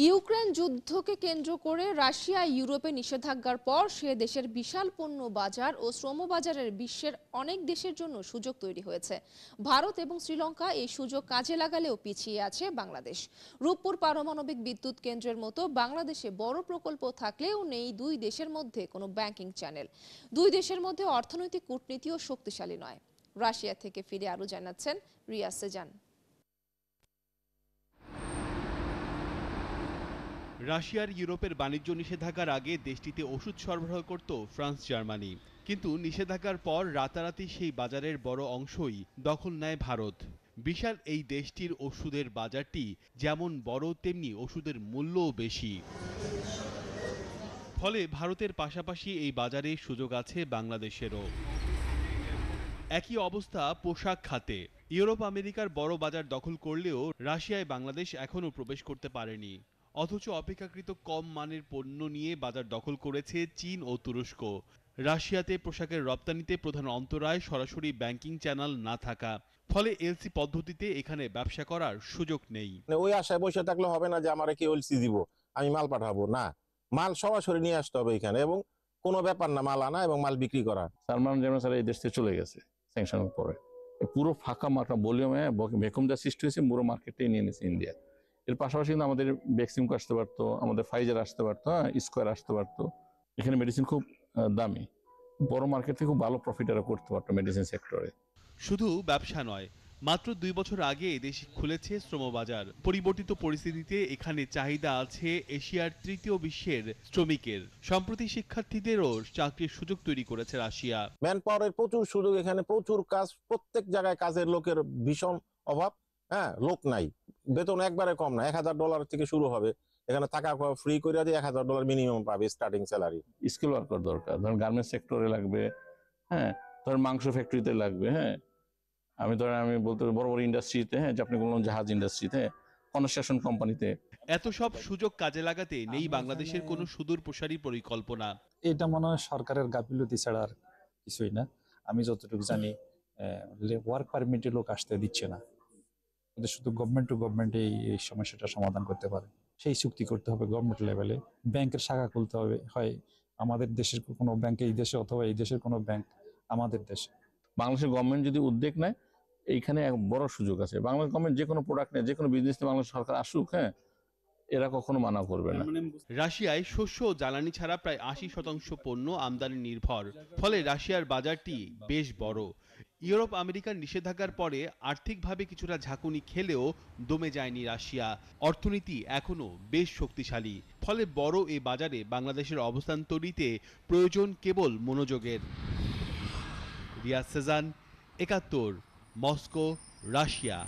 Ukraine যুদ্ধকে কেন্দ্র করে রাশিয়া ইউরোপে নিষেধাজ্ঞার পর সে দেশের বিশাল পণ্য বাজার ও শ্রম বাজারের বিশ্বের অনেক দেশের জন্য সুযোগ তৈরি হয়েছে। ভারত এবং শ্রীলঙ্কা এই সুযোগ কাজে লাগালেও পিছিয়ে আছে বাংলাদেশ। রূপপুর পারমাণবিক বিদ্যুৎ কেন্দ্রের মতো বাংলাদেশে বড় প্রকল্প থাকলেও নেই দুই দেশের মধ্যে কোনো ব্যাংকিং চ্যানেল। দুই দেশের মধ্যে অর্থনৈতিক কূটনীতিও শক্তিশালী নয়। রাশিয়া থেকে ফিরে আরও জানাচ্ছেন রিয়া সেজান। রাশিয়ার ইউরোপের বাণিজ্য নিষেধাজ্ঞার আগে দেশটিতে ওষুধ সরবরাহ করত ফ্রান্স জার্মানি, কিন্তু নিষেধাজ্ঞার পর রাতারাতি সেই বাজারের বড় অংশই দখল নেয় ভারত। বিশাল এই দেশটির ওষুধের বাজারটি যেমন বড় তেমনি ওষুধের মূল্যও বেশি। ফলে ভারতের পাশাপাশি এই বাজারে সুযোগ আছে বাংলাদেশেরও। একই অবস্থা পোশাক খাতে। ইউরোপ আমেরিকার বড় বাজার দখল করলেও রাশিয়ায় বাংলাদেশ এখনও প্রবেশ করতে পারেনি। অথচ অপেক্ষাকৃত কম মানের পণ্য নিয়ে বাজার দখল করেছে চীন ও তুরস্ক। রাশিয়াতে পোশাকের রপ্তানিতে প্রধান অন্তরায় সরাসরি ব্যাংকিং চ্যানেল না থাকা। ফলে এলসি পদ্ধতিতে এখানে ব্যবসা করার সুযোগ নেই। ওই আশায় বসে থাকলে হবে না যে আমার কি এলসি দিব, আমি মাল পাঠাবো না, মাল সরাসরি নিয়ে আসতে হবে এখানে, এবং কোনো ব্যাপার না মাল আনা এবং মাল বিক্রি করা। সালমান স্যার এই দেশ থেকে চলে গেছে স্যাংশনের পরে। পুরো ফাঁকা মার্কেট ভলিউমে ভ্যাকুম যা সৃষ্টি হয়েছে পুরো মার্কেটটাই নিয়ে নিয়েছে ইন্ডিয়া। এর পাশাপাশি কিন্তু আমাদের ভ্যাকসিনকো আসতে পারতো, আমাদের ফাইজার আসতে পারতো, স্কোয়ার আসতে পারতো। এখানে মেডিসিন খুব দামি, বড় মার্কেট থেকে খুব ভালো প্রফিট এরা করতে পারতো মেডিসিন সেক্টরে। শুধু ব্যবসা নয়, মাত্র 2 বছর আগে দেশে খুলেছে শ্রমবাজার। পরিবর্তিত পরিস্থিতিতে এখানে চাহিদা আছে এশিয়ার তৃতীয় বিশ্বের শ্রমিকের। সম্প্রতি শিক্ষার্থীদেরও চাকরির সুযোগ তৈরি করেছে রাশিয়া। ম্যান পাওয়ারের প্রচুর সুযোগ, এখানে প্রচুর কাজ, প্রত্যেক জায়গায় কাজের লোকের ভীষণ অভাব। লোক নাই, বেতন একবারে কম না, $1000 থেকে শুরু হবে। এখানে টাকা ফ্রি করে দিয়ে $1000 মিনিমাম পাবে স্টার্টিং স্যালারি। স্কিল ওয়ার্কার দরকার, ধরেন গার্মেন্টস সেক্টরে লাগবে, ধরেন মাংস ফ্যাক্টরিতে লাগবে, আমি বলতে বড় বড় ইন্ডাস্ট্রিতে, যে আপনি বললেন জাহাজ ইন্ডাস্ট্রিতে, কনস্ট্রাকশন কোম্পানিতে। এত সব সুযোগ কাজে লাগাতে নেই বাংলাদেশের কোনো সুদূর প্রসারী পরিকল্পনা। এটা মনে হয় সরকারের গাফিলতি ছাড়া আর কিছুই না। আমি যতটুকু জানি ওয়ার্ক পারমিটে লোক আসতে দিচ্ছে না, কিন্তু শুধু গভর্নমেন্ট টু গভর্নমেন্ট এই সমস্যাটা সমাধান করতে পারে। সেই চুক্তি করতে হবে গভর্নমেন্ট লেভেলে, ব্যাংকের শাখা খুলতে হবে, হয় আমাদের দেশের কোনো ব্যাংক এই দেশে অথবা এই দেশের কোনো ব্যাংক আমাদের দেশে। বাংলাদেশের গভর্নমেন্ট যদি উদ্যোগ নেয়, এইখানে এক বড় সুযোগ আছে। বাংলাদেশ গভর্নমেন্ট যে কোনো প্রোডাক্ট নেয়, যে কোনো বিজনেস নিয়ে বাংলাদেশ সরকার আসুক, এরা কখনো মানা করবে না। রাশিয়ায় শস্য ও জ্বালানি ছাড়া প্রায় 80% পণ্য আমদানি নির্ভর। ফলে রাশিয়ার বাজারটি বেশ বড়। ইউরোপ আমেরিকার নিষেধাজ্ঞার পরে আর্থিকভাবে কিছুটা ঝাঁকুনি খেলেও দমে যায়নি রাশিয়া। অর্থনীতি এখনো বেশ শক্তিশালী। ফলে বড় এ বাজারে বাংলাদেশের অবস্থান তৈরিতে প্রয়োজন কেবল মনোযোগের। Riya Shezan, 71, Moscow, Russia.